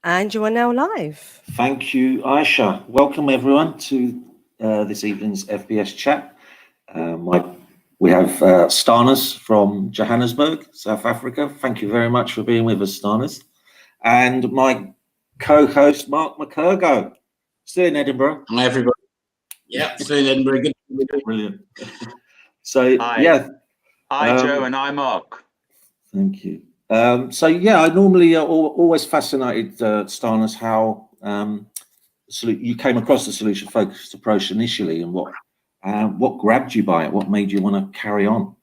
And you are now live. Thank you, Aisha. Welcome everyone to this evening's FBS Chat. We have Stanus from Johannesburg, South Africa. Thank you very much for being with us, Stanus. And my co-host, Mark McKergow, still in Edinburgh. Hi, everybody. Yeah, still in Edinburgh. Good. Brilliant. So, Hi. yeah. Hi, Joe, and I'm Mark. Thank you. So, yeah, I normally always fascinated, Stanus, how you came across the solution-focused approach initially, and what grabbed you by it? What made you want to carry on?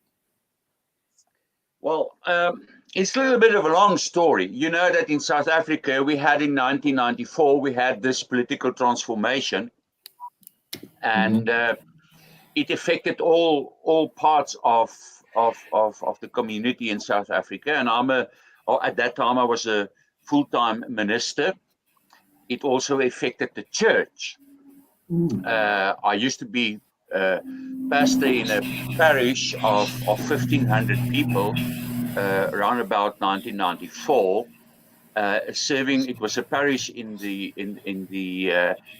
Well, it's a little bit of a long story. You know that in South Africa, we had in 1994, we had this political transformation, and it affected all parts of the community in South Africa. And at that time, I was a full-time minister. It also affected the church. I used to be pastor in a parish of 1,500 people around about 1994, serving. It was a parish in the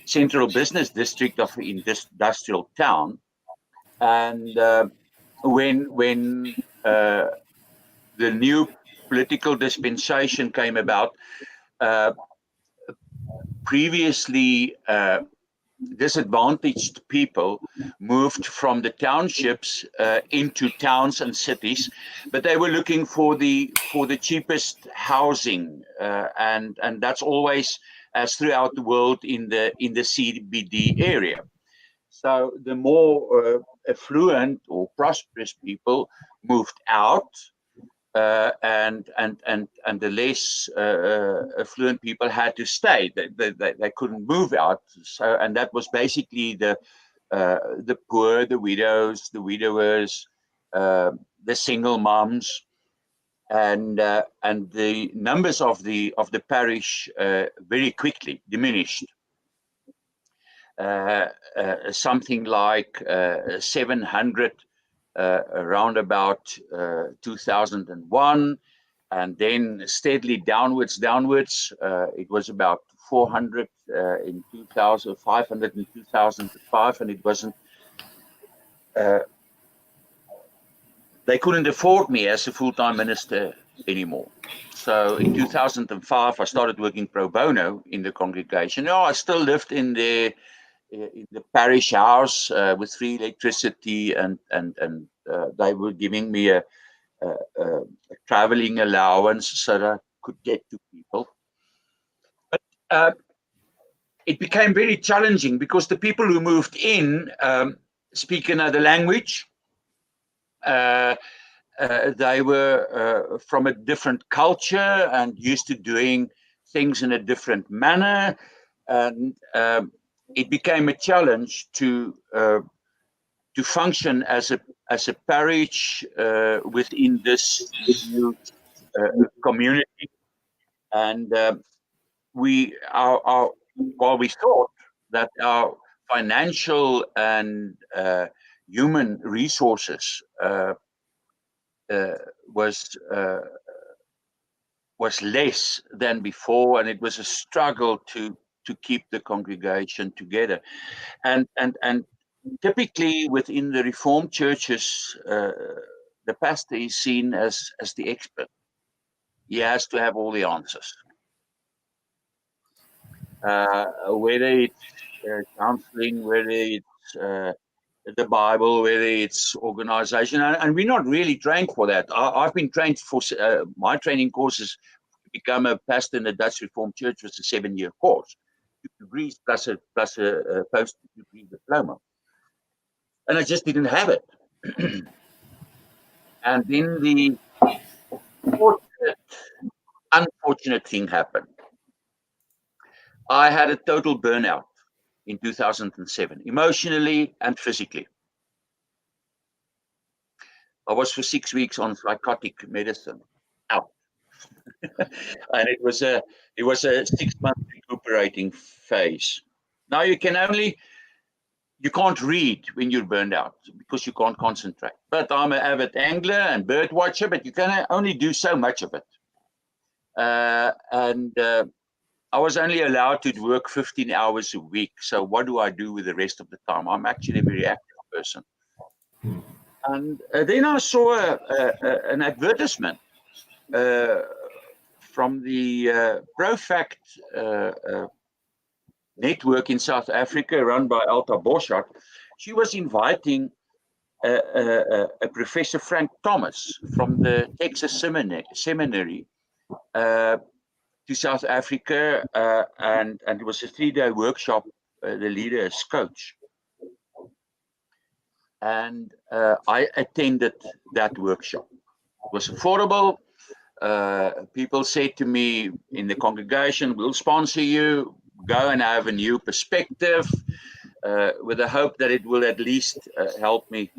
central business district of the industrial town. And when the new political dispensation came about, previously disadvantaged people moved from the townships into towns and cities, but they were looking for the cheapest housing, and that's always as throughout the world in the CBD area. So the more affluent or prosperous people moved out, and the less affluent people had to stay. They couldn't move out. So, and that was basically the poor, the widows, the widowers, the single moms, and the numbers of the parish very quickly diminished. Something like 700 around about 2001, and then steadily downwards. It was about 400 in 2000, 500 in 2005, and it wasn't. They couldn't afford me as a full-time minister anymore. So in 2005, I started working pro bono in the congregation. I still lived in the parish house with free electricity, and they were giving me a traveling allowance so that I could get to people. But it became very challenging because the people who moved in speak another language. They were from a different culture and used to doing things in a different manner, and it became a challenge to function as a parish within this new community. And we thought that our financial and human resources was less than before, and it was a struggle to keep the congregation together. And typically within the Reformed churches, the pastor is seen as the expert. He has to have all the answers. Whether it's counseling, whether it's the Bible, whether it's organization, and we're not really trained for that. I've been trained for my training courses to become a pastor in the Dutch Reformed Church was a 7-year course, 2 degrees plus a post-degree diploma, and I just didn't have it. And then the unfortunate thing happened. I had a total burnout in 2007, emotionally and physically. I was for 6 weeks on psychotic medicine, out. And it was a 6-month recuperating phase. Now you can't read when you're burned out because you can't concentrate. But I'm an avid angler and bird watcher, but you can only do so much of it. And I was only allowed to work 15 hours a week. So what do I do with the rest of the time? I'm actually a very active person. And then I saw an advertisement from the Profact network in South Africa, run by Alta Boschart. She was inviting Professor Frank Thomas from the Texas Seminary to South Africa, and it was a 3-day workshop. The leader is coach. And I attended that workshop. It was affordable. People said to me in the congregation, we'll sponsor you, go and have a new perspective, with the hope that it will at least help me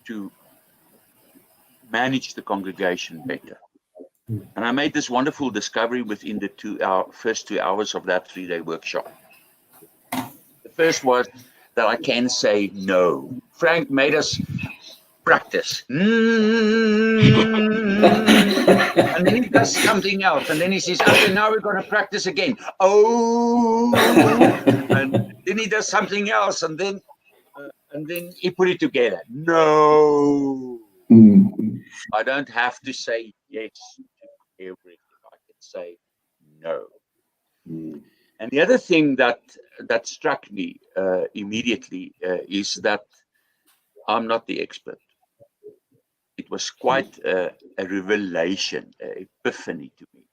to manage the congregation better. And I made this wonderful discovery within the first 2 hours of that 3-day workshop. The first was that I can say no. Frank made us practice. And then he does something else. And then he says, okay, now we're going to practice again. Oh, and then he does something else. And then he put it together. No, I don't have to say yes to everything. I can say no. And the other thing that struck me immediately is that I'm not the expert. It was quite a revelation, an epiphany to me.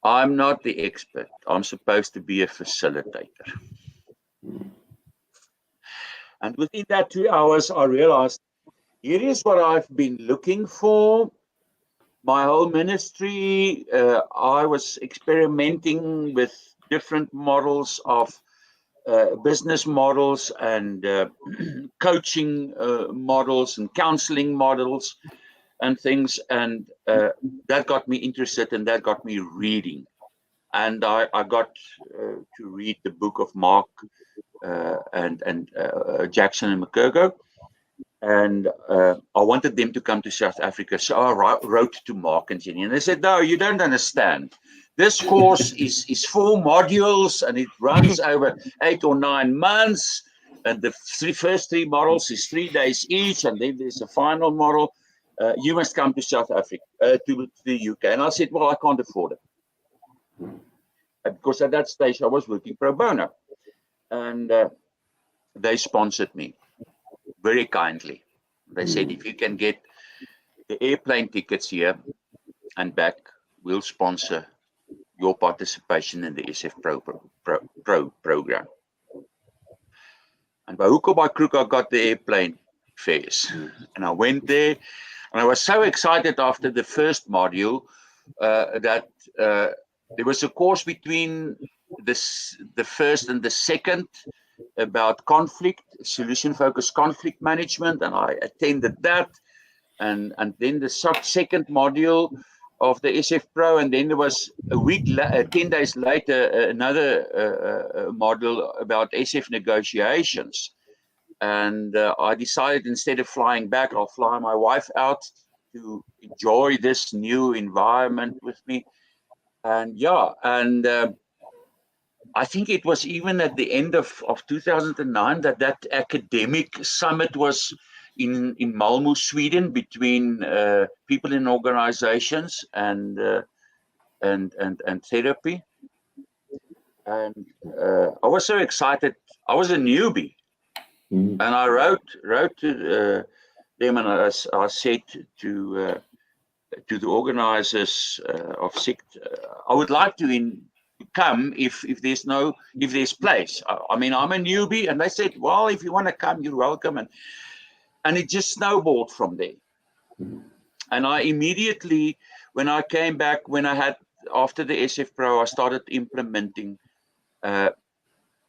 I'm not the expert. I'm supposed to be a facilitator. And within that 2 hours, I realized here is what I've been looking for. My whole ministry, I was experimenting with different models of business models and coaching models and counseling models and things, and that got me interested, and that got me reading. And I got to read the book of Mark and Jackson and McKergow, and I wanted them to come to South Africa, so I wrote to Mark and Jenny, and they said, no, you don't understand. This course is 4 modules, and it runs over 8 or 9 months. And the first 3 models is 3 days each, and then there's a final model. You must come to South Africa, to the UK. And I said, well, I can't afford it. Because at that stage, I was working pro bono. And they sponsored me very kindly. They said, if you can get the airplane tickets here and back, we'll sponsor your participation in the SFPro program. And by hook or by crook, I got the airplane fares. And I went there, and I was so excited after the first module that there was a course between the first and the second about conflict, solution-focused conflict management, and I attended that. And then the second module of the SFPro, and then there was 10 days later, another module about SF negotiations. And I decided, instead of flying back, I'll fly my wife out to enjoy this new environment with me. And I think it was even at the end of 2009 that academic summit was in Malmö, Sweden, between people in organizations and therapy. And I was so excited. I was a newbie, and I wrote to them, and I said to the organizers of SICT, I would like to come if there's place. I mean, I'm a newbie, and they said, well, if you want to come, you're welcome. And it just snowballed from there. And I immediately, when I came back, after the SFPro, I started implementing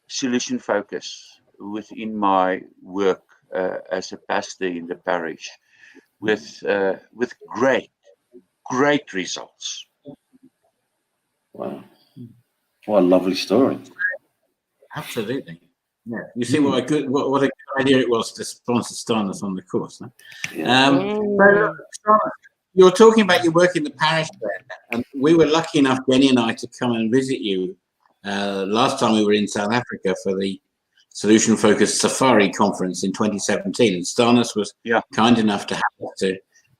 solution focus within my work as a pastor in the parish, with great results. Wow. What a lovely story. Absolutely. Yeah. You see what a good idea it was to sponsor Stanus on the course. Huh? Yeah. You're talking about your work in the parish then, And we were lucky enough, Jenny and I, to come and visit you last time we were in South Africa for the Solution Focused Safari Conference in 2017. And Stanus was kind enough to have us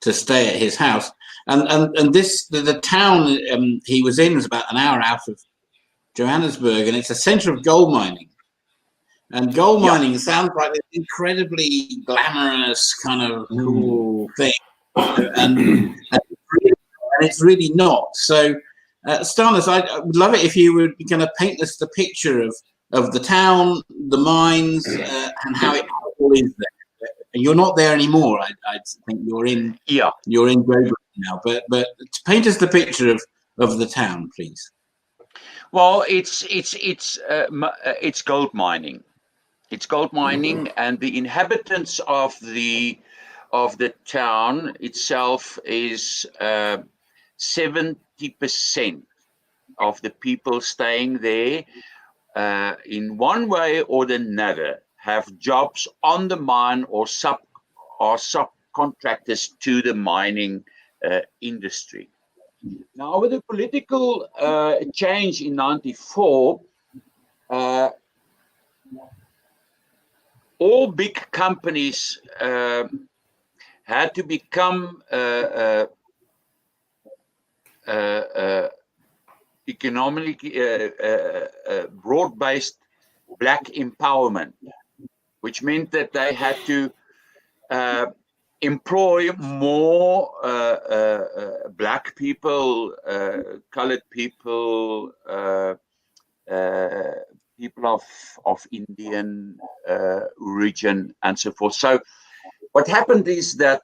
to stay at his house. And this the town he was in was about an hour out of Johannesburg, and it's a center of gold mining. And gold mining sounds like an incredibly glamorous kind of cool thing. And it's really not. So, Stanus, I would love it if you would kind of paint us the picture of the town, the mines, and how it all is there. You're not there anymore. I think you're in Joburg now. But to paint us the picture of the town, please. Well, it's gold mining. It's gold mining, and the inhabitants of the town itself is 70% of the people staying there, in one way or another, have jobs on the mine or subcontractors to the mining industry. Now, with the political change in '94, all big companies had to become economically broad-based black empowerment, which meant that they had to employ more black people, colored people, people of Indian origin, and so forth. So what happened is that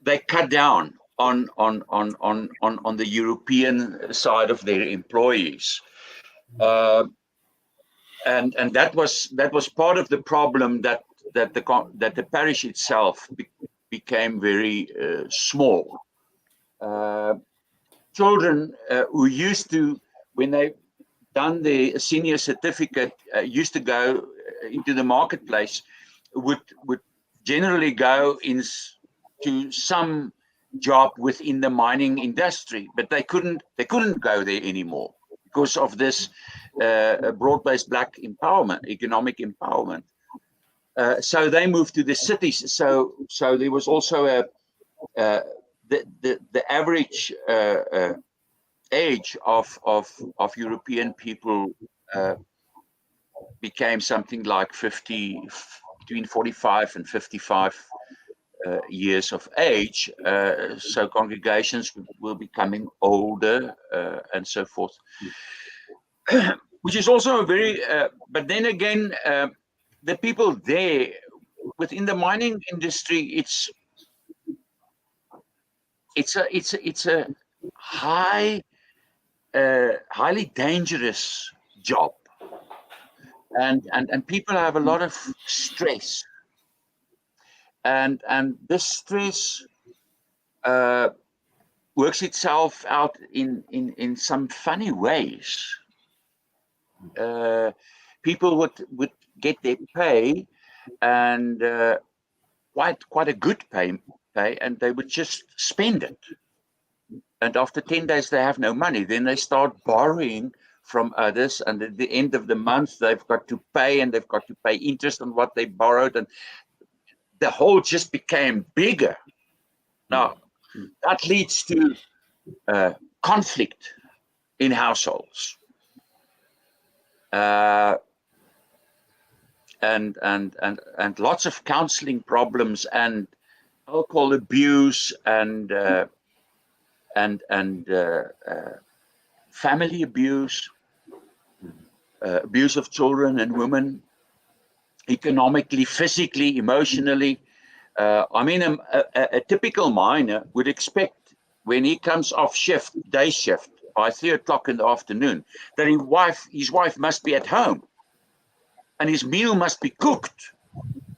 they cut down on the European side of their employees, and that was part of the problem, that the parish itself became very small. Children who used to, when they done their senior certificate, used to go into the marketplace, would generally go into some job within the mining industry, but they couldn't go there anymore because of this broad-based black empowerment, economic empowerment. So they moved to the cities. So there was also the average age of European people became something like 50, between 45 and 55 years of age. So congregations were becoming older and so forth, which is also a very. But then again, the people there within the mining industry, it's a highly dangerous job, and people have a lot of stress, and this stress works itself out in some funny ways. People would get their pay, and quite a good pay, and they would just spend it. And after 10 days, they have no money. Then they start borrowing from others, and at the end of the month, they've got to pay, and they've got to pay interest on what they borrowed, and the hole just became bigger. Now, that leads to conflict in households, and lots of counselling problems, and alcohol abuse, and family abuse, abuse of children and women, economically, physically, emotionally. I mean, a typical miner would expect, when he comes off shift, day shift, by 3 o'clock in the afternoon, that his wife must be at home, and his meal must be cooked.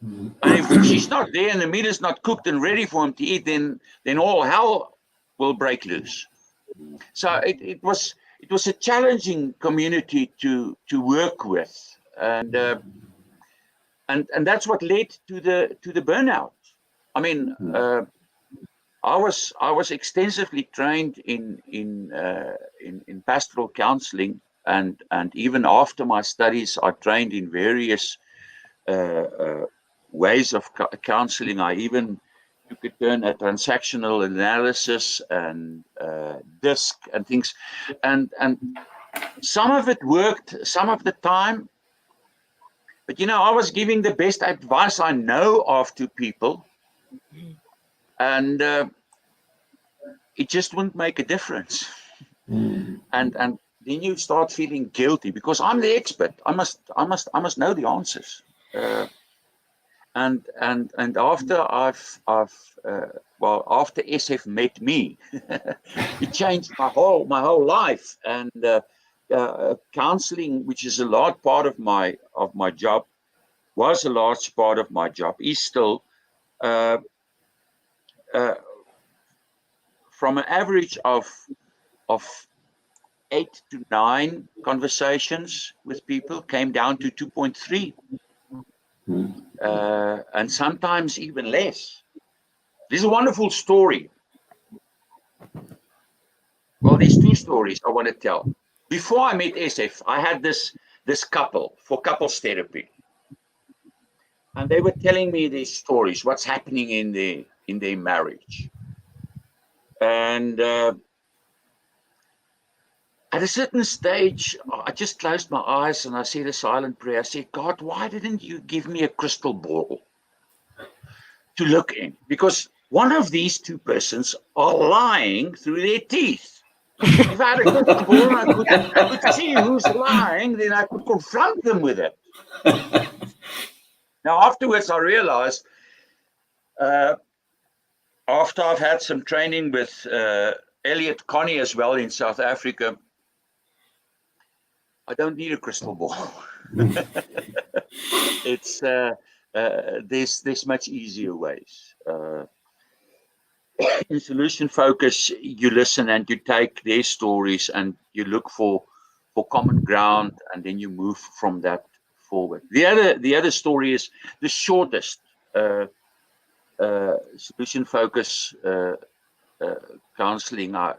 And if she's not there and the meal is not cooked and ready for him to eat, then all hell will break loose. So it was a challenging community to work with, and that's what led to the burnout. I mean, I was extensively trained in pastoral counselling, and even after my studies, I trained in various ways of counselling. I even took a turn at transactional analysis and DISC and things, and some of it worked some of the time, but I was giving the best advice I know of to people, and it just wouldn't make a difference. And then you start feeling guilty because I'm the expert. I must know the answers. And after after SF met me, it changed my whole life. And counseling, which is a large part of my job, was a large part of my job, is still from an average of 8 to 9 conversations with people, came down to 2.3. And sometimes even less. This is a wonderful story. Well, there's 2 stories I want to tell. Before I met SF, I had this couple for couples therapy, and they were telling me these stories, what's happening in their marriage. And at a certain stage, I just closed my eyes and I said a silent prayer. I said, God, why didn't you give me a crystal ball to look in? Because one of these 2 persons are lying through their teeth. If I had a crystal ball and I could see who's lying, then I could confront them with it. Now, afterwards, I realized, after I've had some training with Elliot Connie as well in South Africa, I don't need a crystal ball. It's there's much easier ways. In solution focus, you listen and you take their stories and you look for common ground, and then you move from that forward. The other story is the shortest solution focus counseling I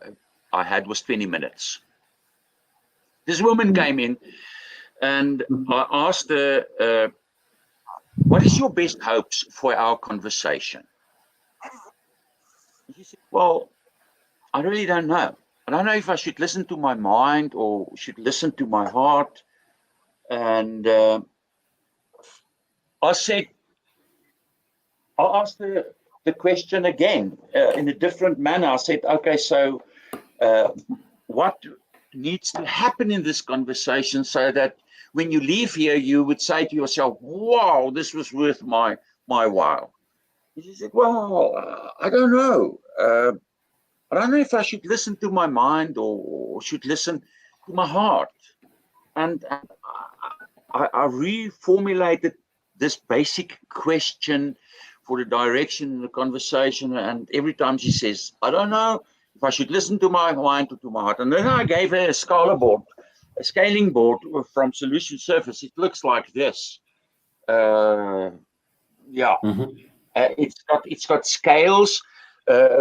had was 20 minutes. This woman came in and I asked her, what is your best hopes for our conversation? She said, well, I really don't know. I don't know if I should listen to my mind or should listen to my heart. And I asked her the question again in a different manner. I said, okay, so what needs to happen in this conversation so that when you leave here, you would say to yourself, wow, this was worth my while? She said, well, I don't know. I don't know if I should listen to my mind or should listen to my heart. And I reformulated this basic question for the direction in the conversation. And every time she says, I don't know if I should listen to my mind or to my heart. And then I gave her a scaling board from Solution Surface. It looks like this. It's got scales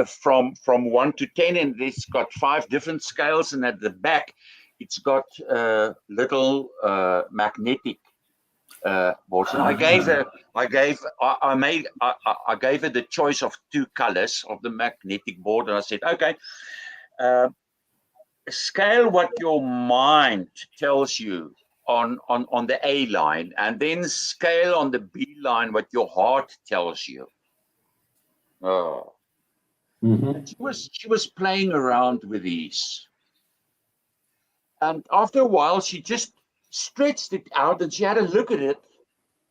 from 1 to 10, and it's got 5 different scales. And at the back, it's got little magnetic boards. And I gave her the choice of 2 colors of the magnetic board, and I said, okay, scale what your mind tells you on the A line, and then scale on the B line what your heart tells you. She was playing around with these, and after a while she just stretched it out and she had a look at it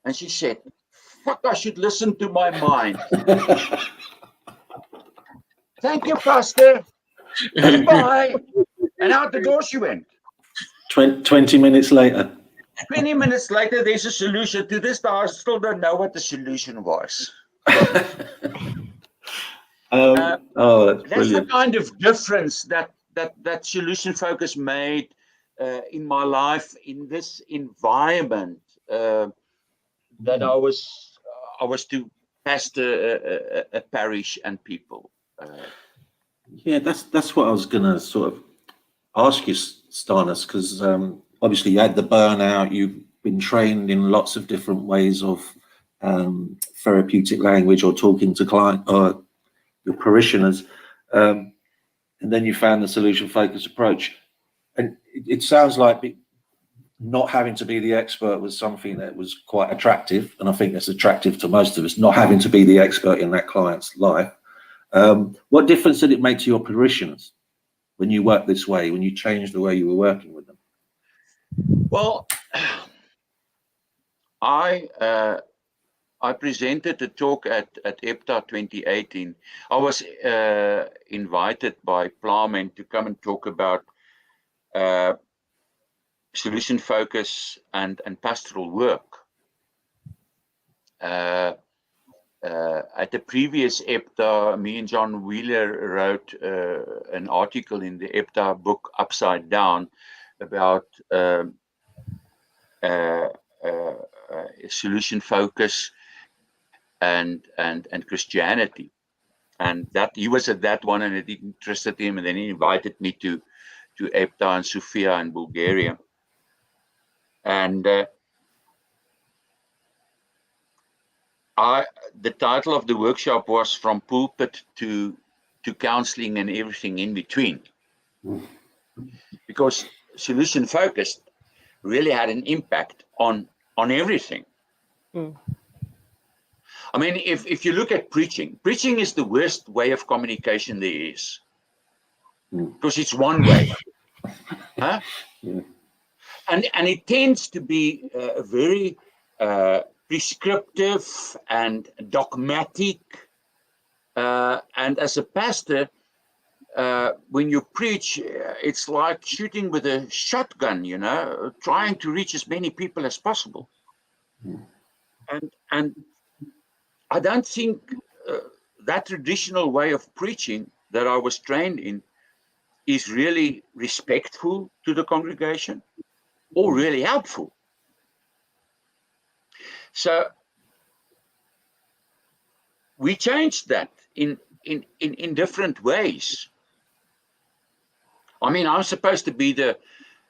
and she said, fuck, I should listen to my mind. Thank you, Pastor. Goodbye. And out the door she went. 20 minutes later. 20 minutes later, there's a solution. To this day, I still don't know what the solution was. That's the kind of difference that solution focus made in my life, in this environment that I was to pastor a parish and people. Yeah, that's what I was going to sort of ask you, Stanus, because obviously you had the burnout. You've been trained in lots of different ways of therapeutic language or talking to client or your parishioners, and then you found the solution-focused approach. And it sounds like not having to be the expert was something that was quite attractive, and I think that's attractive to most of us, not having to be the expert in that client's life. What difference did it make to your parishioners when you worked this way, when you changed the way you were working with them? Well, I presented a talk at EPTA 2018. I was invited by Plowman to come and talk about solution focus and pastoral work. At the previous EPTA, me and John Wheeler wrote an article in the EPTA book Upside Down about solution focus and Christianity, and that he was at that one, and it interested him, and then he invited me to EPTA and Sofia in Bulgaria, and the title of the workshop was From Pulpit to Counseling and Everything in Between, because solution focused really had an impact on everything. I mean, if you look at preaching is the worst way of communication there is, because it's one way, huh? Yeah. And it tends to be very prescriptive and dogmatic. And as a pastor, when you preach, it's like shooting with a shotgun, you know, trying to reach as many people as possible. And I don't think that traditional way of preaching that I was trained in is really respectful to the congregation or really helpful. So we changed that in different ways. I mean, I'm supposed to be the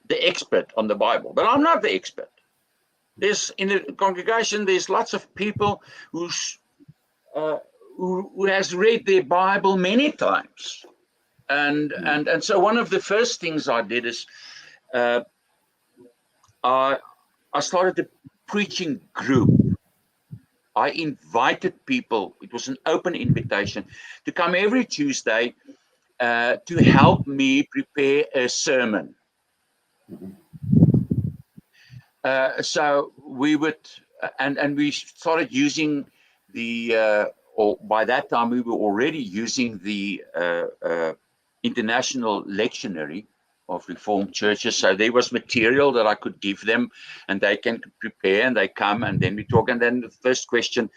expert on the Bible, but I'm not the expert. There's in the congregation, there's lots of people who has read their Bible many times, and so one of the first things I did is I started a preaching group. I invited people. It was an open invitation to come every Tuesday to help me prepare a sermon. So we would, and we started using the, or by that time we were already using the International Lectionary of Reformed Churches. So there was material that I could give them, and they can prepare, and they come, and then we talk. And then the first question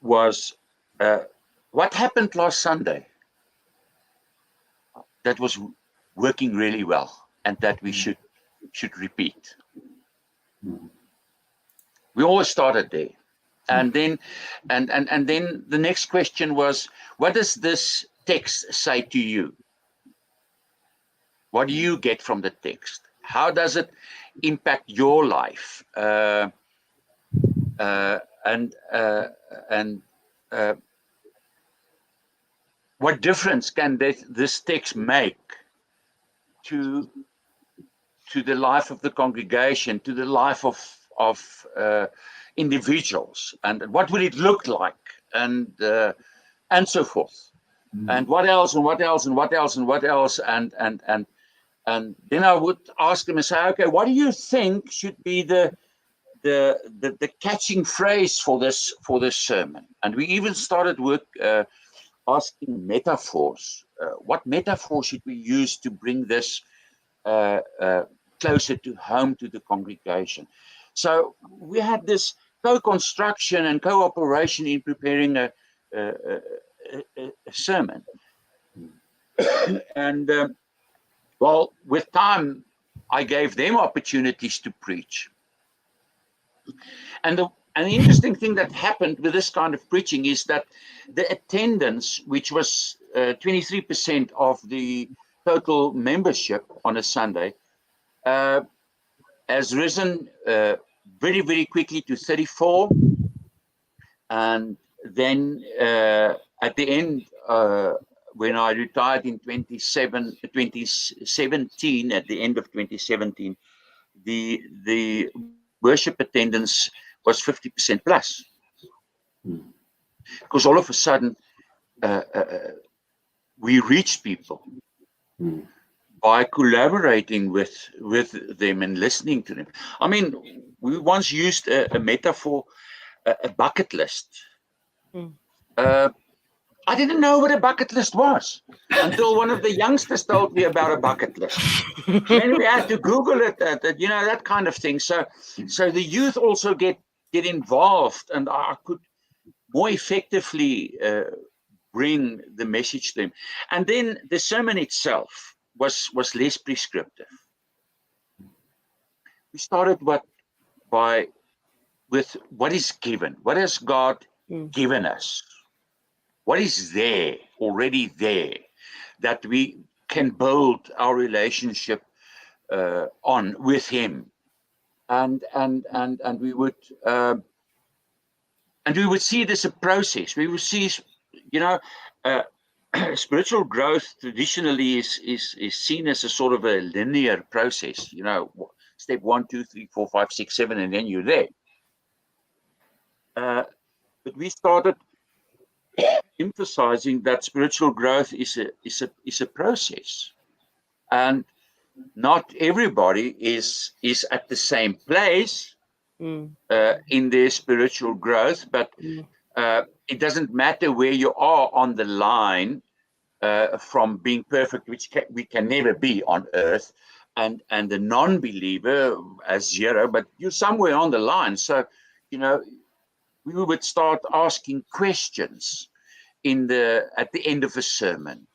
was, what happened last Sunday that was working really well, and that we should repeat? We always started there, and then and then the next question was, what does this text say to you? What do you get from the text? How does it impact your life? What difference can this text make to the life of the congregation, to the life of individuals, and what will it look like, and so forth, and what else, and what else, and what else, and what else, and then I would ask them and say, okay, what do you think should be the catching phrase for this sermon? And we even started with asking metaphors. What metaphor should we use to bring this closer to home to the congregation? So we had this co-construction and cooperation in preparing a sermon. And well, with time, I gave them opportunities to preach. And And the interesting thing that happened with this kind of preaching is that the attendance, which was 23% of the total membership on a Sunday, has risen very, very quickly to 34. And then at the end, when I retired in 2017, at the end of 2017, the worship attendance was 50% plus. Because all of a sudden, we reached people by collaborating with them and listening to them. I mean, we once used a metaphor, a bucket list. I didn't know what a bucket list was until one of the youngsters told me about a bucket list. Then we had to Google it, that kind of thing. So the youth also get involved, and I could more effectively bring the message to them. And then the sermon itself was less prescriptive. We started with what is given. What has God given us? What is there, already there, that we can build our relationship on with Him, and we would see this a process. We would see, spiritual growth traditionally is seen as a sort of a linear process. Step 1, 2, 3, 4, 5, 6, 7, and then you're there. But we started emphasizing that spiritual growth is a process, and not everybody is at the same place in their spiritual growth, but it doesn't matter where you are on the line from being perfect, which we can never be on earth, and the non-believer as zero, but you're somewhere on the line. So we would start asking questions at the end of a sermon.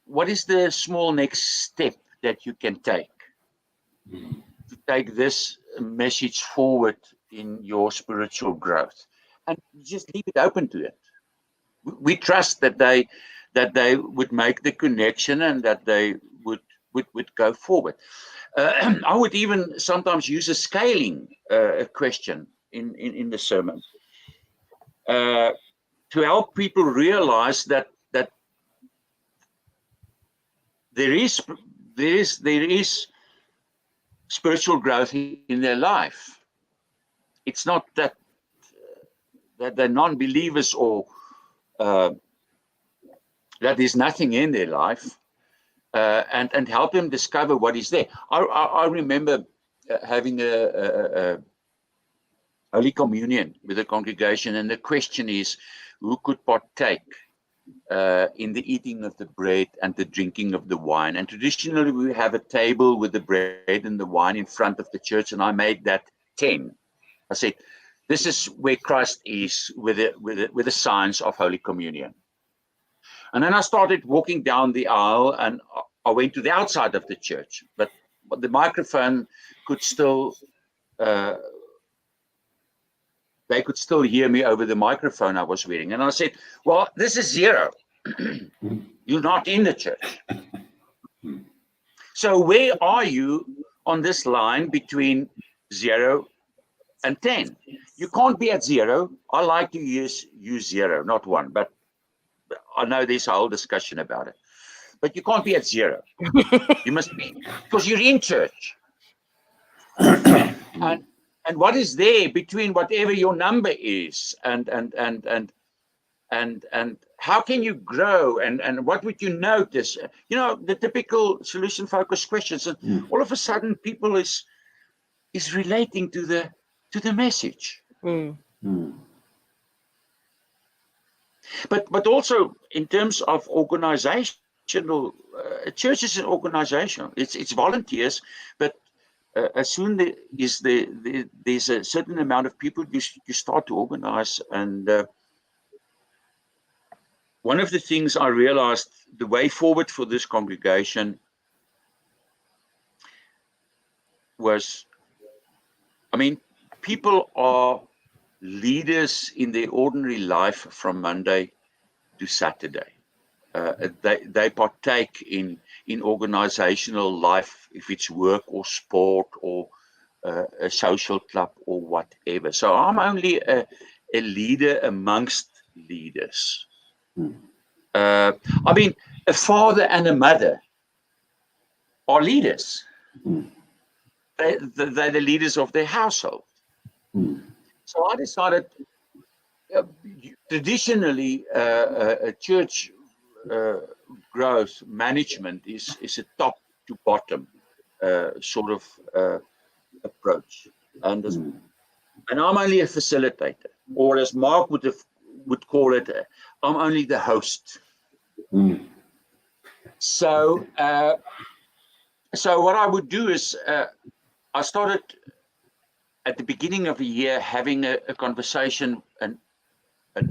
What is the small next step that you can take to take this message forward in your spiritual growth? And just leave it open to it. We trust that they would make the connection and that they would go forward. I would even sometimes use a scaling question in the sermon to help people realize that there is spiritual growth in their life. It's not that they're non-believers or that there's nothing in their life, and help them discover what is there. I remember having a Holy Communion with a congregation, and the question is, who could partake in the eating of the bread and the drinking of the wine? And traditionally, we have a table with the bread and the wine in front of the church, and I made that 10. I said, this is where Christ is with the signs of Holy Communion. And then I started walking down the aisle, and I went to the outside of the church, but the microphone could still, they could still hear me over the microphone I was wearing. And I said, well, this is 0. You're not in the church. So where are you on this line between 0 and 10? You can't be at 0. I like to use 0, not 1, but I know there's a whole discussion about it. But you can't be at 0. You must be, because you're in church. And what is there between whatever your number is and how can you grow, and what would you notice? The typical solution focused questions, and all of a sudden people is relating to the message. But also in terms of organizational, church is an organization. It's volunteers, but as soon as there's a certain amount of people, you start to organize. And one of the things I realized, the way forward for this congregation was, people are leaders in their ordinary life from Monday to Saturday. They partake in organizational life, if it's work or sport or a social club or whatever. So I'm only a leader amongst leaders. I mean, a father and a mother are leaders. They're the leaders of their household. So I decided, traditionally, a church growth management is a top to bottom sort of approach, and I'm only a facilitator, or as Mark would call it, I'm only the host. So what I would do is I started at the beginning of the year having a conversation, an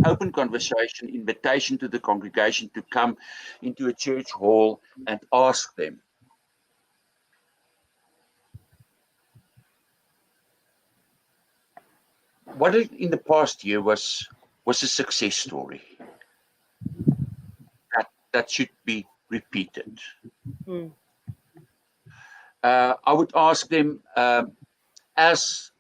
open conversation, invitation to the congregation to come into a church hall and ask them, what in the past year was a success story that should be repeated. I would ask them, as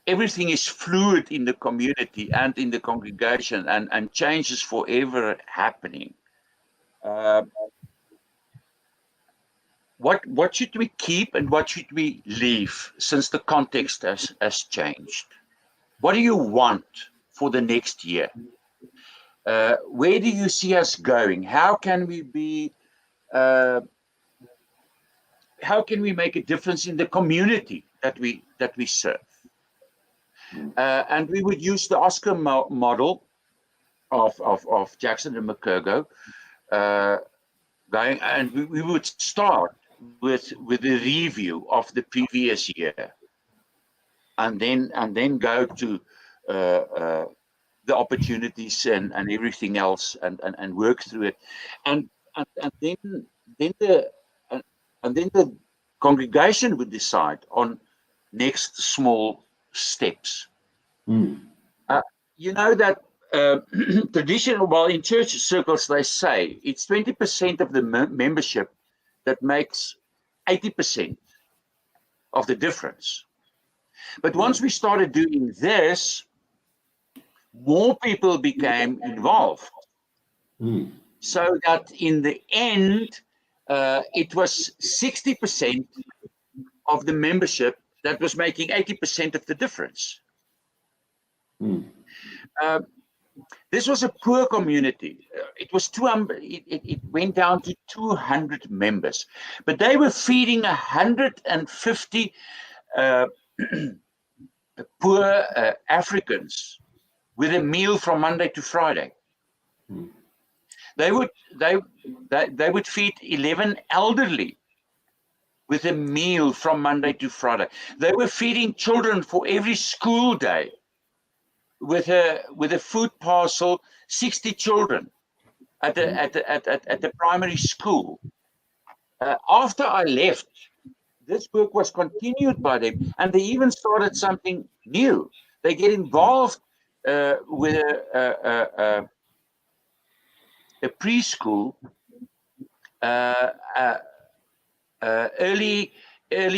everything is fluid in the community and in the congregation, and change is forever happening, what should we keep and what should we leave since the context has changed? What do you want for the next year? Where do you see us going? How can we be? How can we make a difference in the community that we serve? And we would use the Oscar model of Jackson and McKergow, and we would start with a review of the previous year, and then go to the opportunities and everything else, and work through it, and then the congregation would decide on next small steps. You know that traditional, well, in church circles they say it's 20% of the membership that makes 80% of the difference. But once we started doing this, more people became involved. So that in the end, it was 60% of the membership that was making 80% of the difference. This was a poor community. It was it went down to 200 members, but they were feeding 150 poor Africans with a meal from Monday to Friday. They would feed 11 elderly with a meal from Monday to Friday. They were feeding children for every school day with a food parcel, 60 children at the primary school. After I left, this work was continued by them, and they even started something new. They get involved with a preschool, early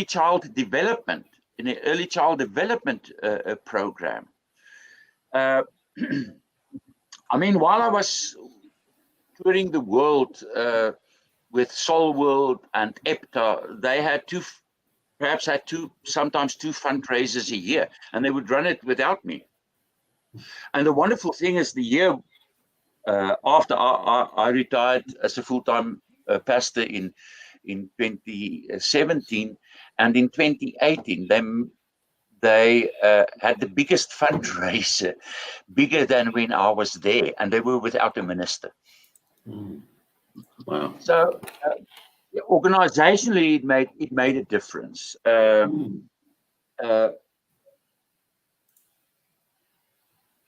child development, in an early child development program. I mean, while I was touring the world with Soul World and EPTA, they had sometimes two fundraisers a year, and they would run it without me. And the wonderful thing is, the year after I retired as a full-time pastor in 2017, and in 2018, they had the biggest fundraiser, bigger than when I was there, and they were without a minister. Wow. So organizationally, it made a difference.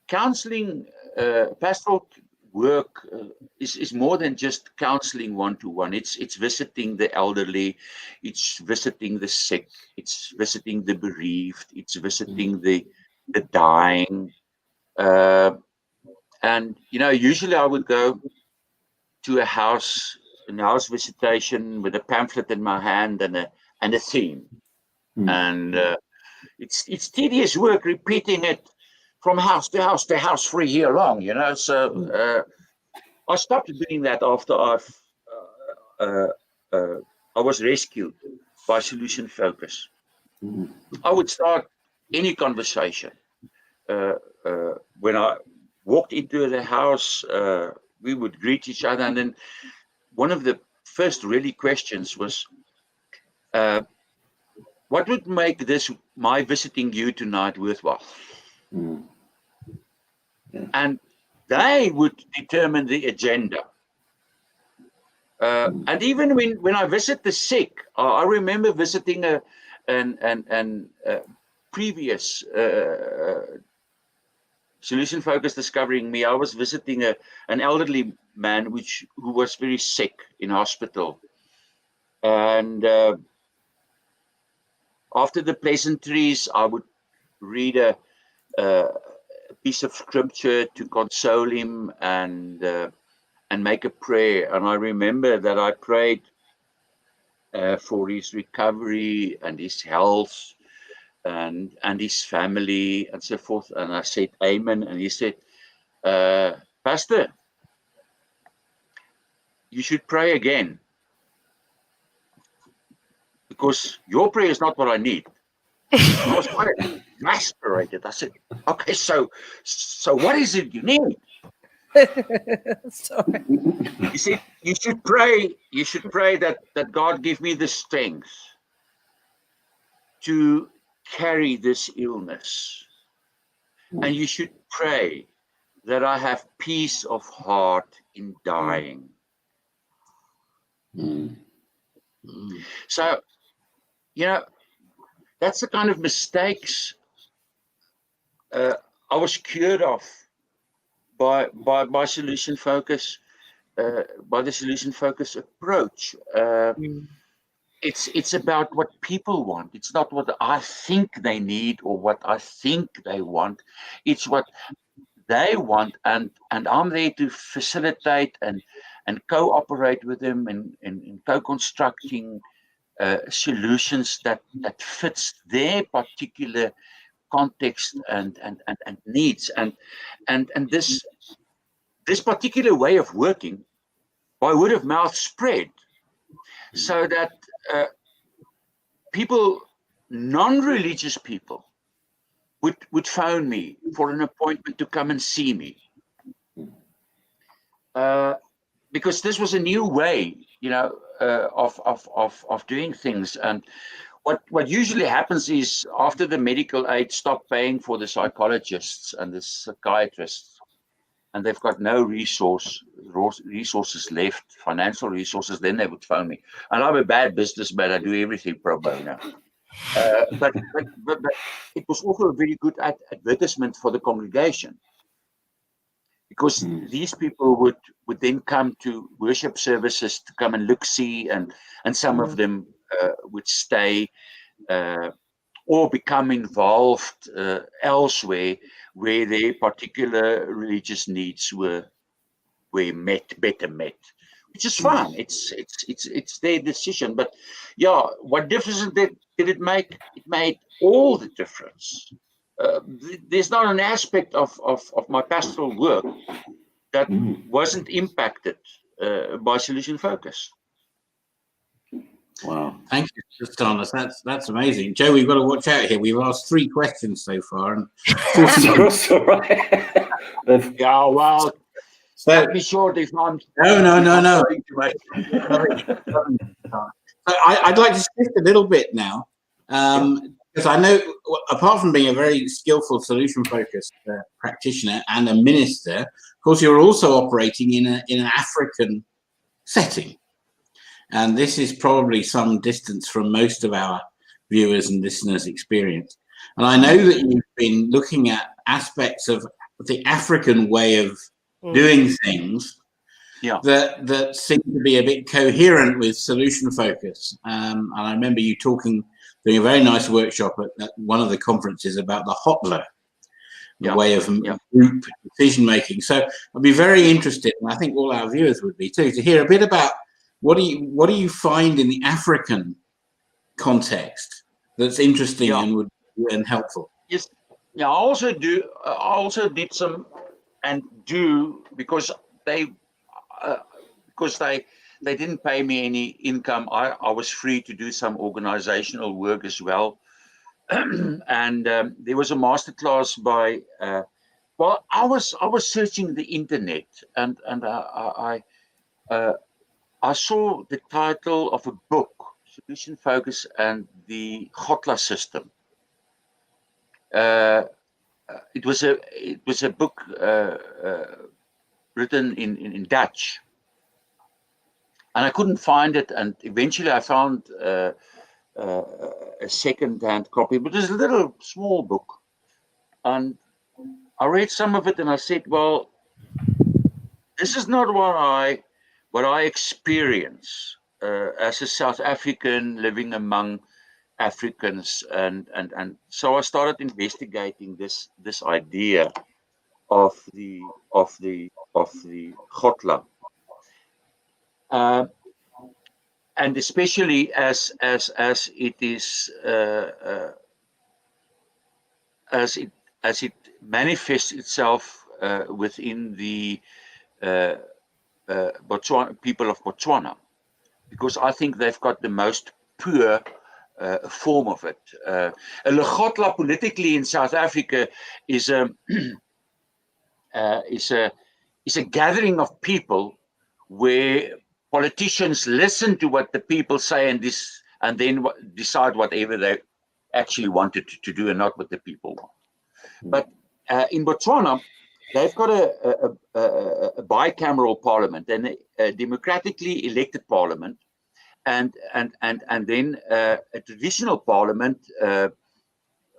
Counseling, pastoral work is more than just counseling one-to-one. It's visiting the elderly, it's visiting the sick, it's visiting the bereaved, it's visiting the dying. And usually I would go to a house visitation with a pamphlet in my hand and a theme. And it's tedious work repeating it from house to house to house for a year long, So I stopped doing that after I was rescued by Solution Focus. I would start any conversation. When I walked into the house, we would greet each other, and then one of the first really questions was, what would make my visiting you tonight worthwhile? And they would determine the agenda. And even when I visit the sick, I remember visiting a previous Solution Focus Discovering Me. I was visiting an elderly man who was very sick in hospital. And after the pleasantries, I would read a piece of scripture to console him and make a prayer. And I remember that I prayed for his recovery and his health and his family and so forth. And I said, Amen. And he said, Pastor, you should pray again, because your prayer is not what I need. I was quite exasperated. I said, okay, so what is it you need? Sorry. He said, you should pray that God give me the strength to carry this illness. And you should pray that I have peace of heart in dying. So, that's the kind of mistakes I was cured of by Solution Focus, by the Solution Focus approach. It's about what people want. It's not what I think they need or what I think they want. It's what they want, and I'm there to facilitate and cooperate with them in co-constructing solutions that fits their particular context and needs, and this particular way of working by word of mouth spread, so that people, non-religious people, would phone me for an appointment to come and see me, because this was a new way, of doing things. And what usually happens is, after the medical aid stop paying for the psychologists and the psychiatrists, and they've got no resources left, financial resources, then they would phone me. And I'm a bad businessman. I do everything pro bono. But it was also a very good advertisement for the congregation, because these people would then come to worship services to come and see, and some of them would stay or become involved elsewhere where their particular religious needs were better met, which is fine. It's their decision. But yeah, what difference did it make? It made all the difference. There's not an aspect of my pastoral work that wasn't impacted by Solution Focus. Wow. Thank you, Stanus. That's amazing. Joe, we've got to watch out here. We've asked 3 questions so far, and 40 That's all right. Yeah, well, so be short if I'm... No. I'd like to shift a little bit now, because I know, apart from being a very skillful solution-focused practitioner and a minister, of course, you're also operating in an African setting. And this is probably some distance from most of our viewers and listeners' experience. And I know that you've been looking at aspects of the African way of doing things Yeah. that seem to be a bit coherent with solution focus. And I remember you doing a very nice workshop at one of the conferences about the HOTLA, the way of group decision making. So I'd be very interested, and I think all our viewers would be too, to hear a bit about what do you find in the African context that's interesting and would be helpful. Yes. Yeah, I also did some and do because they didn't pay me any income. I was free to do some organizational work as well. And there was a masterclass by I was searching the internet and I saw the title of a book, Solution Focus and the HOTLA System. It was a book written in Dutch, and I couldn't find it. And eventually, I found a second-hand copy, but it's a little small book. And I read some of it, and I said, "Well, this is not what I experience as a South African living among Africans," and so I started investigating this idea of the HOTLA, and especially as it is as it manifests itself within the Botswana people of Botswana, because I think they've got the most pure form of it. A Legotla politically in South Africa is a gathering of people where politicians listen to what the people say and then decide whatever they actually wanted to do and not what the people want. But in Botswana, they've got a bicameral parliament and a democratically elected parliament, and then a traditional parliament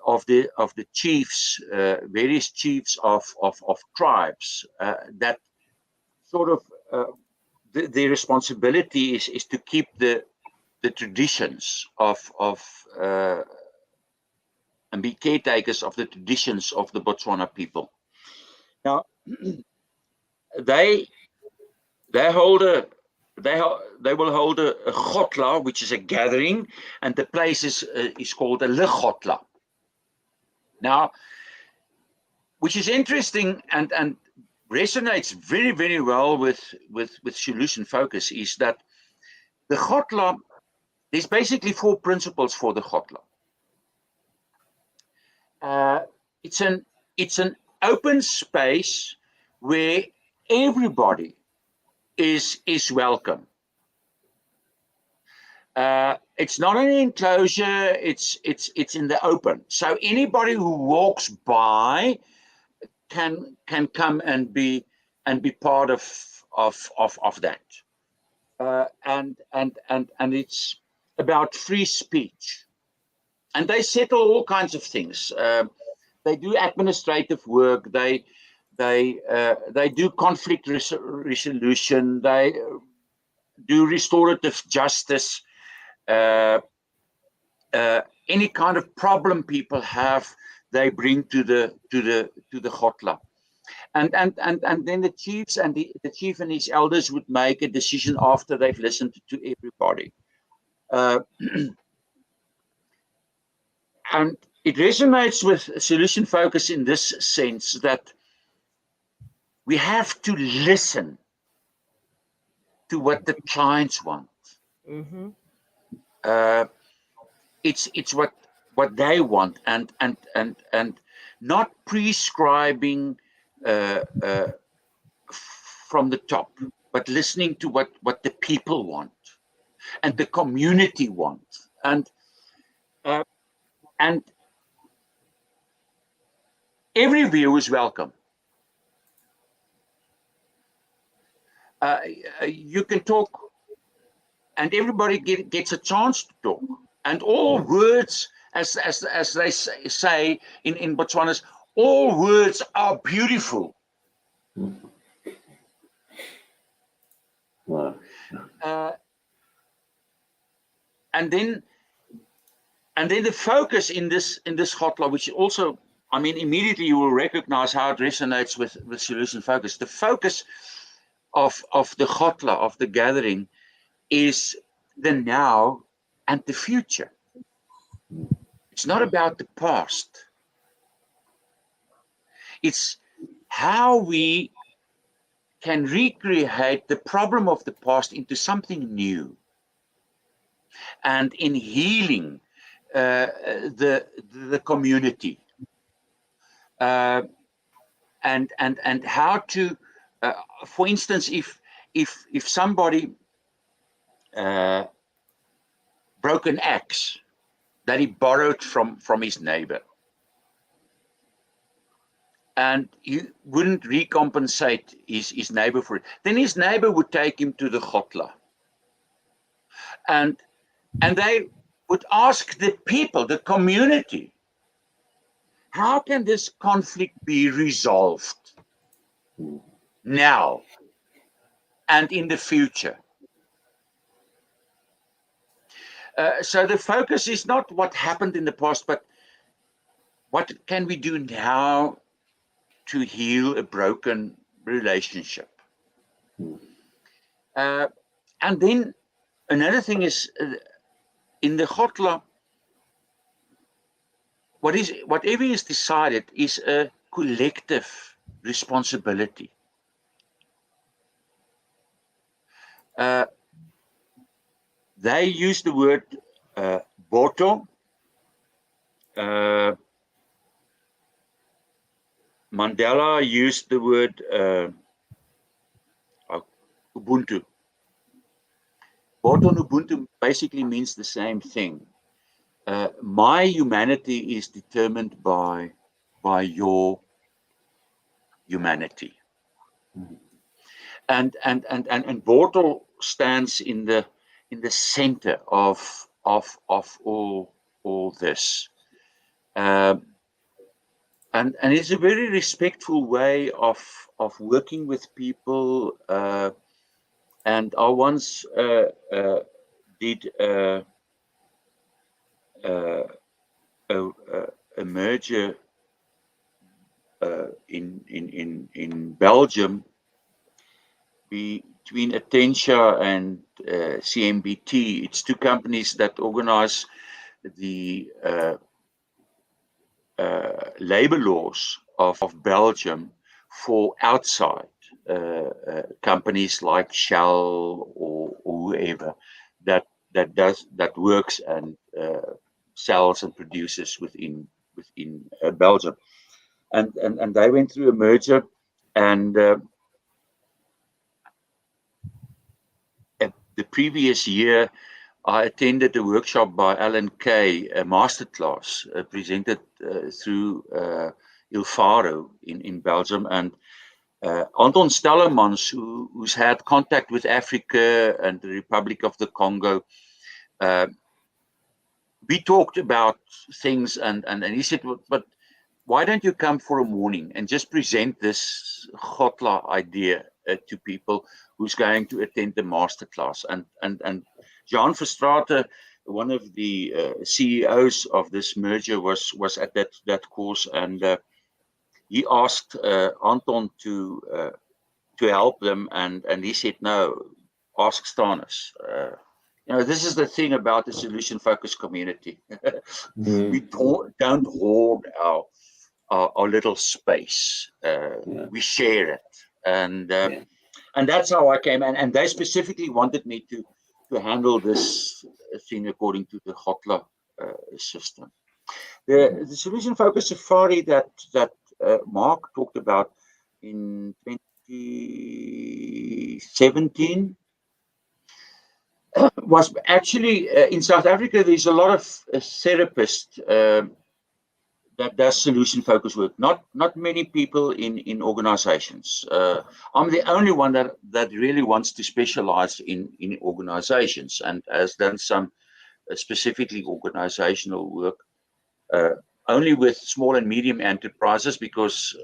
of the chiefs, various chiefs of tribes that sort of their responsibility is to keep the traditions of and be caretakers of the traditions of the Botswana people. Now, they will hold a Gotla, which is a gathering, and the place is called a Legotla. Now, which is interesting and resonates very, very well with solution focus, is that the Gotla, there's basically 4 principles for the Gotla. It's an open space where everybody is welcome. It's not an enclosure, it's in the open. So anybody who walks by can come and be part of that. And it's about free speech. And they settle all kinds of things. They do administrative work. They do conflict resolution. They do restorative justice. Any kind of problem people have, they bring to the Gotla. And then the chiefs and the chief and his elders would make a decision after they've listened to everybody. And it resonates with solution focus in this sense that we have to listen to what the clients want. Mm-hmm. It's what they want, and not prescribing from the top, but listening to what the people want and the community want, and every view is welcome. You can talk, and everybody gets a chance to talk. And all words, as they say in Botswana, all words are beautiful. and then the focus in this chotla, which also, I mean, immediately you will recognize how it resonates with solution focus. The focus of the chotla, of the gathering, is the now and the future. It's not about the past. It's how we can recreate the problem of the past into something new, and in healing the community, and how to, for instance, if somebody broke an axe that he borrowed from his neighbor, and he wouldn't recompensate his neighbor for it, then his neighbor would take him to the chotla, and they would ask the people, the community, how can this conflict be resolved now and in the future? So the focus is not what happened in the past, but what can we do now to heal a broken relationship? And then another thing is, in the chotla, whatever is decided is a collective responsibility. They use the word boto. Mandela used the word Ubuntu. Boto and Ubuntu basically means the same thing. My humanity is determined by your humanity, and Boto stands in the center of all this, and it's a very respectful way of working with people. And I once did a merger in Belgium between Attentia and CMBT. It's two companies that organize the labor laws of Belgium for outside companies like Shell or whoever that works and sells and produces within Belgium, and they went through a merger, and the previous year I attended a workshop by Alan Kay, a masterclass presented through Il Faro in Belgium, and Anton Stellemans, who's had contact with Africa and the Republic of the Congo, we talked about things, and he said, but why don't you come for a morning and just present this chotla idea to people who's going to attend the masterclass? And Jean Verstraete, one of the CEOs of this merger, was at that course, and he asked Anton to help them, and he said, no, ask Stanus. This is the thing about the solution-focused community. We don't hoard our little space. We share it, and that's how I came. And they specifically wanted me to handle this thing according to the chotla system. The solution-focused safari that Mark talked about in 2017 was actually in South Africa. There's a lot of therapists that does solution-focused work. Not many people in organizations. I'm the only one that really wants to specialize in organizations and has done some specifically organizational work. Only with small and medium enterprises, because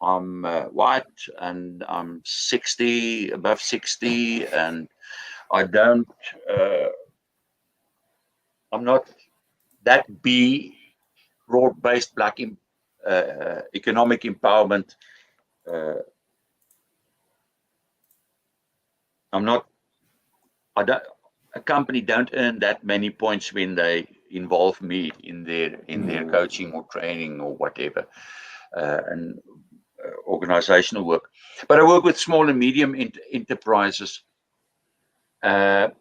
I'm white and I'm 60, above 60, and I don't I'm not that broad-based black economic empowerment. A company don't earn that many points when they involve me in their coaching or training or whatever, and organizational work. But I work with small and medium enterprises, but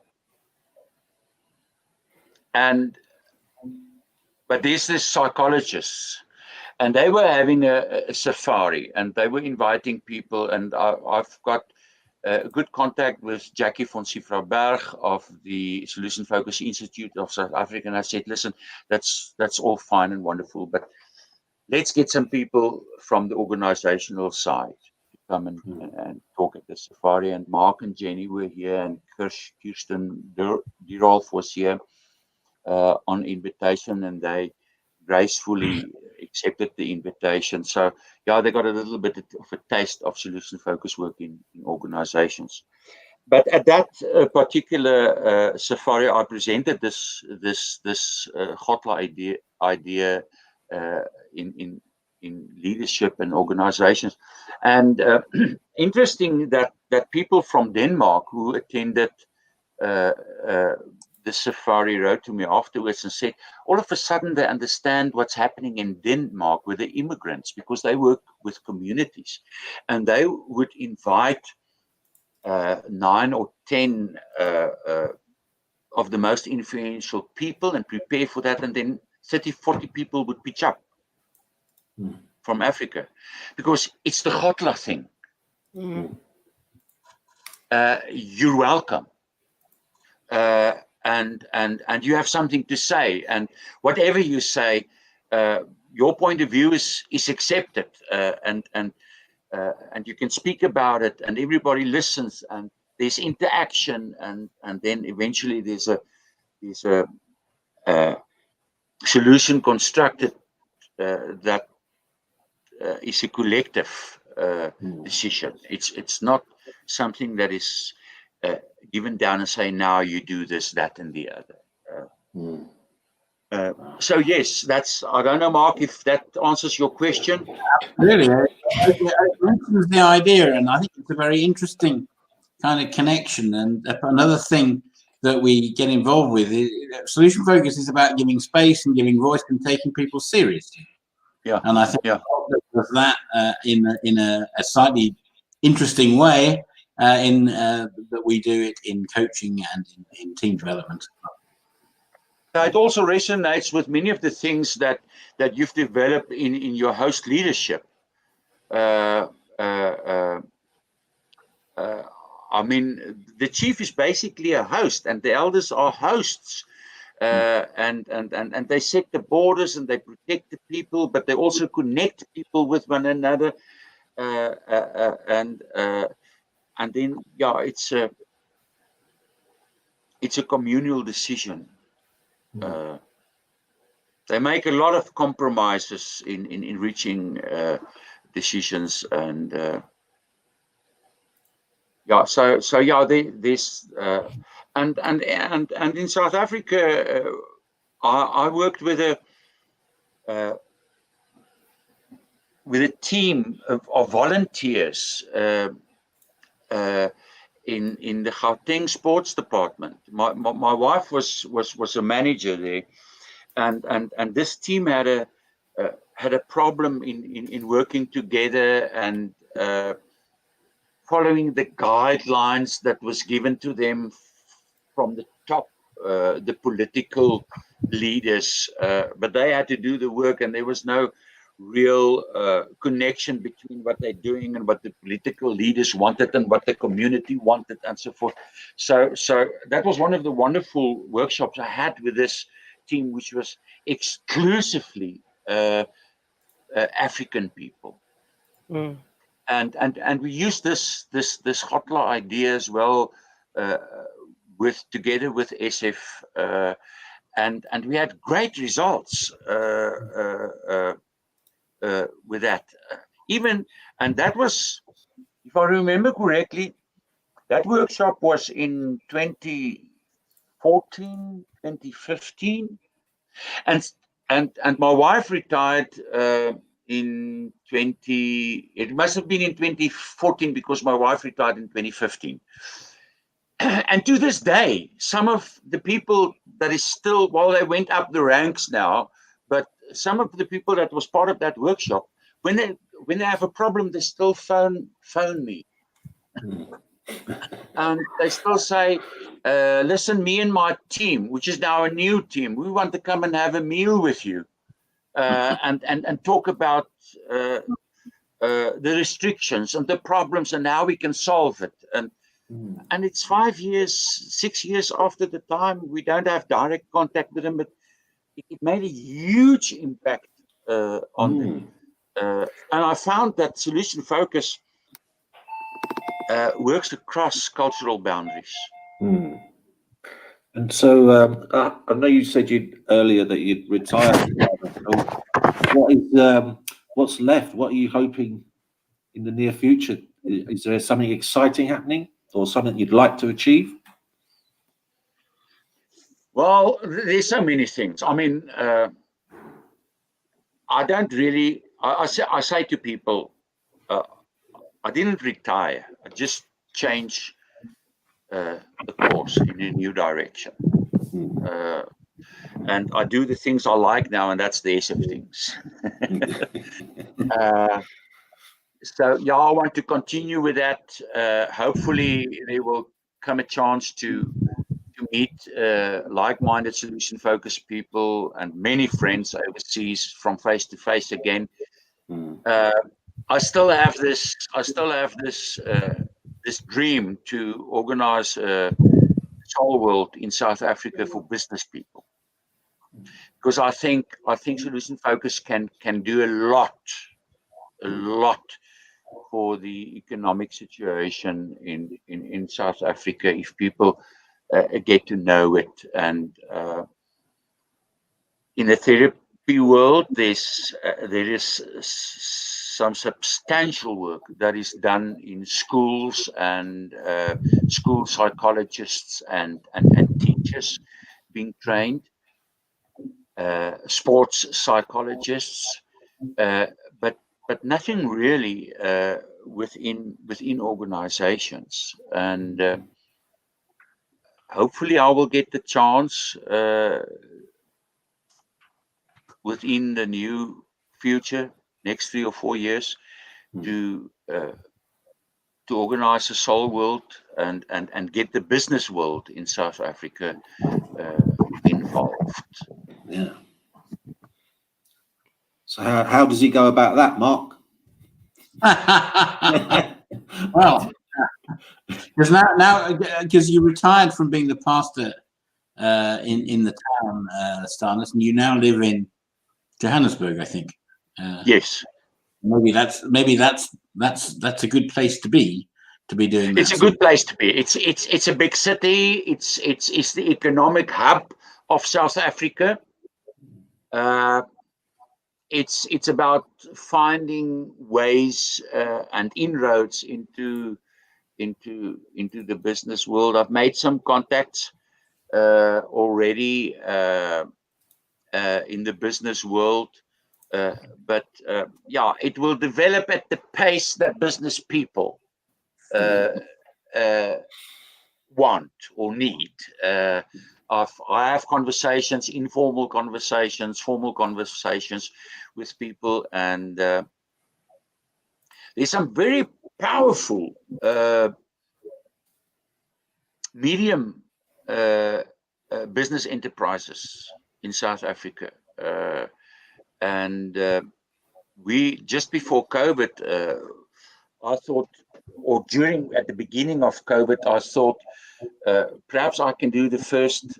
there's this psychologists, and they were having a safari, and they were inviting people, and I've got good contact with Jackie von Sifraberg of the Solution Focus Institute of South Africa, and I said, listen, that's all fine and wonderful, but let's get some people from the organizational side to come and talk at the safari. And Mark and Jenny were here, and Kirsten Dirolf was here on invitation, and they gracefully accepted the invitation. So yeah, they got a little bit of a taste of solution focused work in organizations. But at that particular safari, I presented this Gotla idea in leadership and organizations. And interesting that people from Denmark who attended the safari wrote to me afterwards and said, all of a sudden they understand what's happening in Denmark with the immigrants, because they work with communities, and they would invite 9 or 10 of the most influential people and prepare for that, and then 30-40 people would pitch up from Africa, because it's the Gotla thing. You're welcome. And you have something to say, and whatever you say, your point of view is accepted, and you can speak about it, and everybody listens, and there's interaction, and then eventually there's a solution constructed that is a collective decision. It's not something that is given down and say, now you do this, that, and the other. So yes, I don't know, Mark, if that answers your question. Really, it mentions the idea, and I think it's a very interesting kind of connection. And another thing that we get involved with is solution focus is about giving space and giving voice and taking people seriously. Yeah, and I think that in a slightly interesting way. That we do it in coaching and in team development. It also resonates with many of the things that you've developed in your host leadership. I mean, the chief is basically a host, and the elders are hosts, and they set the borders and they protect the people, but they also connect people with one another, and then, yeah, it's a communal decision. They make a lot of compromises in reaching decisions, and so yeah, this and in South Africa, I worked with a team of volunteers. In the Gauteng sports department. My wife was a manager there, and this team had a problem in working together and following the guidelines that was given to them from the top, the political leaders, but they had to do the work, and there was no real connection between what they're doing and what the political leaders wanted and what the community wanted, and so forth. So that was one of the wonderful workshops I had with this team, which was exclusively African people. And we used this Gotla idea as well, together with SF, and we had great results with that. And that was, if I remember correctly, that workshop was in 2013 2015, and my wife retired in 20. It must have been in 2014 because my wife retired in 2015. And to this day, some of the people that is still, well, they went up the ranks now, but some of the people that was part of that workshop, when they have a problem, they still phone me. And they still say, listen, me and my team, which is now a new team, we want to come and have a meal with you and talk about the restrictions and the problems and how we can solve it. And it's 5 years, 6 years after the time. We don't have direct contact with them, but it made a huge impact on them. And I found that solution focus works across cultural boundaries. And so I know you said earlier that you'd retired. What's left? What are you hoping in the near future? Is there something exciting happening or something you'd like to achieve? Well, there's so many things. I mean, I don't really, I say to people, I didn't retire. I just changed the course in a new direction. And I do the things I like now, and that's the S of things. So, yeah, I want to continue with that. Hopefully, there will come a chance to meet like-minded, solution-focused people and many friends overseas from face to face again. I still have this dream to organize a soul world in South Africa for business people, because I think solution focus can do a lot for the economic situation in South Africa if people get to know it. And in the therapy world, there is some substantial work that is done in schools and school psychologists and teachers being trained, sports psychologists, but nothing really within organizations. And hopefully I will get the chance within the new future, next 3 or 4 years, to organize a soul world and get the business world in South Africa involved. Yeah. So how does he go about that, Mark? Well, because now because you retired from being the pastor in the town, Stanus, and you now live in Johannesburg, I think. Yes. Maybe that's a good place to be doing that. It's a good place to be. It's a big city. It's the economic hub of South Africa. It's about finding ways and inroads into the business world. I've made some contacts already in the business world. But yeah, it will develop at the pace that business people want or need. I have conversations, informal conversations, formal conversations with people, and there's some very powerful medium business enterprises in South Africa. And we, just before COVID, I thought, or at the beginning of COVID, I thought perhaps I can do the first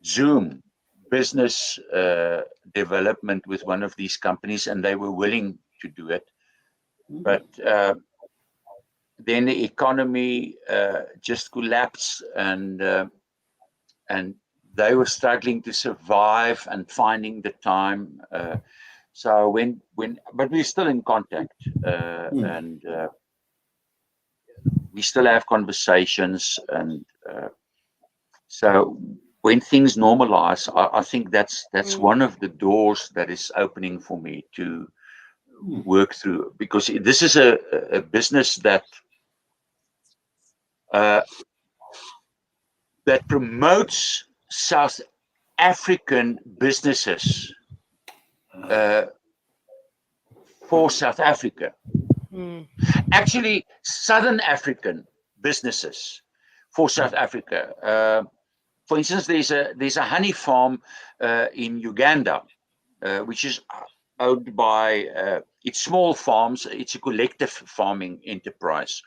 Zoom business development with one of these companies, and they were willing to do it. But then the economy just collapsed, and they were struggling to survive and finding the time. So but we're still in contact, and we still have conversations, and So when things normalize, I think that's one of the doors that is opening for me to work through, because this is a business that that promotes South African businesses for South Africa. Actually, Southern African businesses for South Africa. For instance, there's a honey farm in Uganda, which is owned by it's small farms. It's a collective farming enterprise.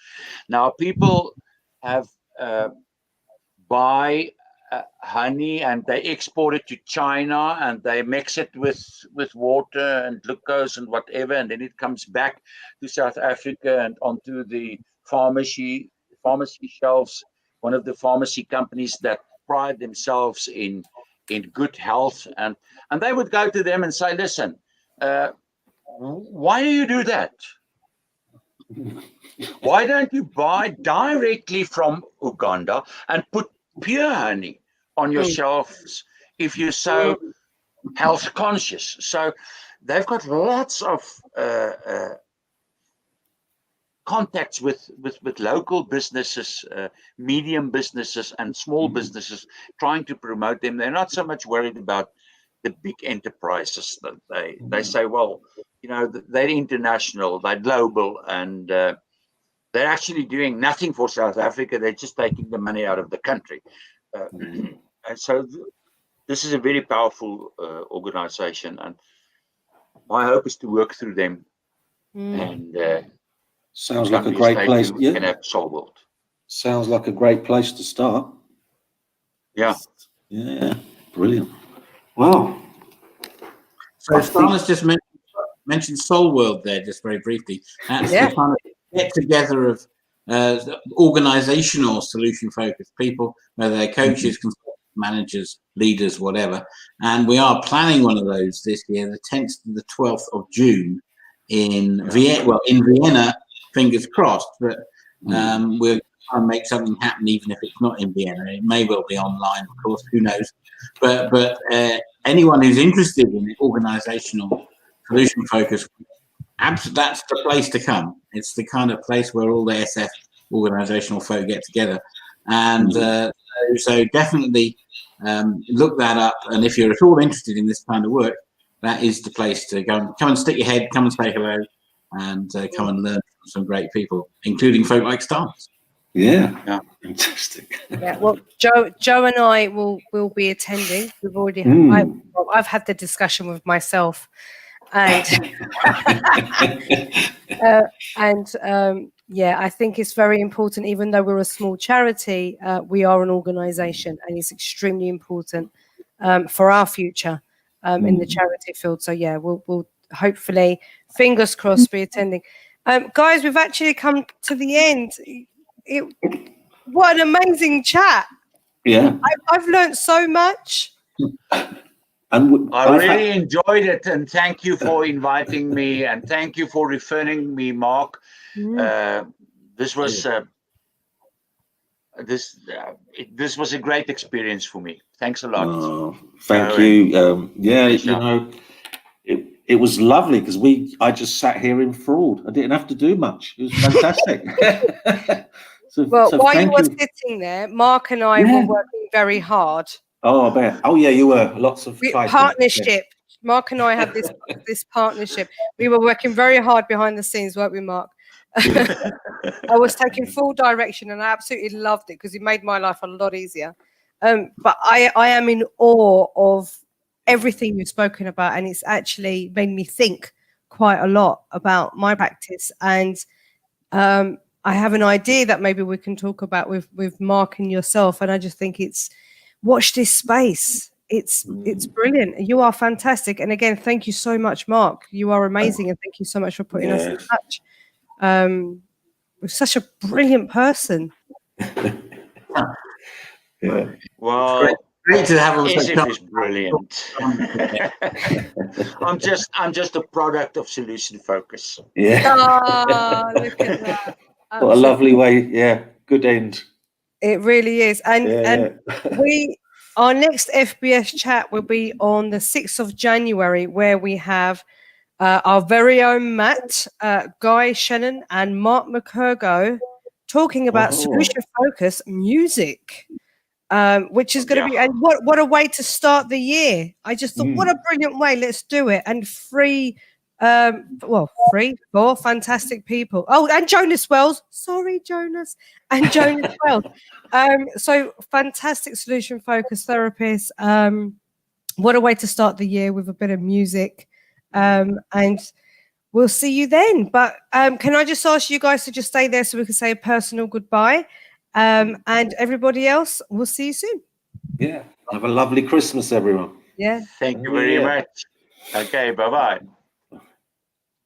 Now, people have buy honey and they export it to China and they mix it with water and glucose and whatever, and then it comes back to South Africa and onto the pharmacy shelves. One of the pharmacy companies that pride themselves in good health, and they would go to them and say, listen, why do you do that? Why don't you buy directly from Uganda and put pure honey on your shelves if you're so health conscious? So they've got lots of contacts with local businesses, medium businesses and small businesses, trying to promote them. They're not so much worried about the big enterprises. That they say, well, you know, they're international, they're global, and they're actually doing nothing for South Africa. They're just taking the money out of the country. And so this is a very powerful organization, and my hope is to work through them and sounds like a great place. Can have Soul World. Sounds like a great place to start. Yeah. Yeah. Brilliant. Wow. So Stanus just mentioned Soul World there, just very briefly. That's the kind of get together of organizational solution focused people, whether they're coaches, consultants, managers, leaders, whatever. And we are planning one of those this year, the 10th to the 12th of June in Vienna. Well, in Vienna, fingers crossed, but we'll try and make something happen, even if it's not in Vienna. It may well be online, of course, who knows. But anyone who's interested in organizational solution focus, that's the place to come. It's the kind of place where all the SF organizational folk get together. And so definitely look that up. And if you're at all interested in this kind of work, that is the place to go. Come and stick your head, come and say hello, and come and learn from some great people, including folk like Stanus. Yeah, fantastic. Yeah, well, Joe and I will be attending. We've already I've had the discussion with myself, and I think it's very important. Even though we're a small charity, we are an organisation, and it's extremely important for our future in the charity field. So yeah, we'll hopefully, fingers crossed, be attending. Guys, we've actually come to the end. What an amazing chat. Yeah, I've learned so much. And I really enjoyed it, and thank you for inviting me, and thank you for referring me, Mark. This was this was a great experience for me. Thanks a lot. Oh, thank you. You know, it was lovely because I just sat here enthralled. I didn't have to do much. It was fantastic. So while you were sitting there, Mark and I were working very hard. Oh, I bet. Oh, yeah, you were. Lots of partnership. Yeah. Mark and I have this partnership. We were working very hard behind the scenes, weren't we, Mark? I was taking full direction, and I absolutely loved it because it made my life a lot easier. But I am in awe of everything you've spoken about, and it's actually made me think quite a lot about my practice. And I have an idea that maybe we can talk about with Mark and yourself. And I just think watch this space. It's brilliant. You are fantastic. And again, thank you so much, Mark. You are amazing, and thank you so much for putting us in touch with such a brilliant person. Well, great to have him. SF is brilliant. I'm just a product of solution focus. Yeah. Oh, look at that. What a lovely way. Yeah. Good end. It really is. And Yeah. our next FBS chat will be on the 6th of January, where we have our very own Matt, Guy Shannon, and Mark McKergow talking about solution focused music, which is going to be, and what a way to start the year. I just thought, what a brilliant way. Let's do it. And free for fantastic people. Oh, and Jonas Wells. Sorry, Jonas. And Jonas Wells. So fantastic solution focused therapists. What a way to start the year with a bit of music. And we'll see you then. But can I just ask you guys to just stay there so we can say a personal goodbye? And everybody else, we'll see you soon. Yeah. Have a lovely Christmas, everyone. Yeah. Thank you very much. Okay, bye-bye.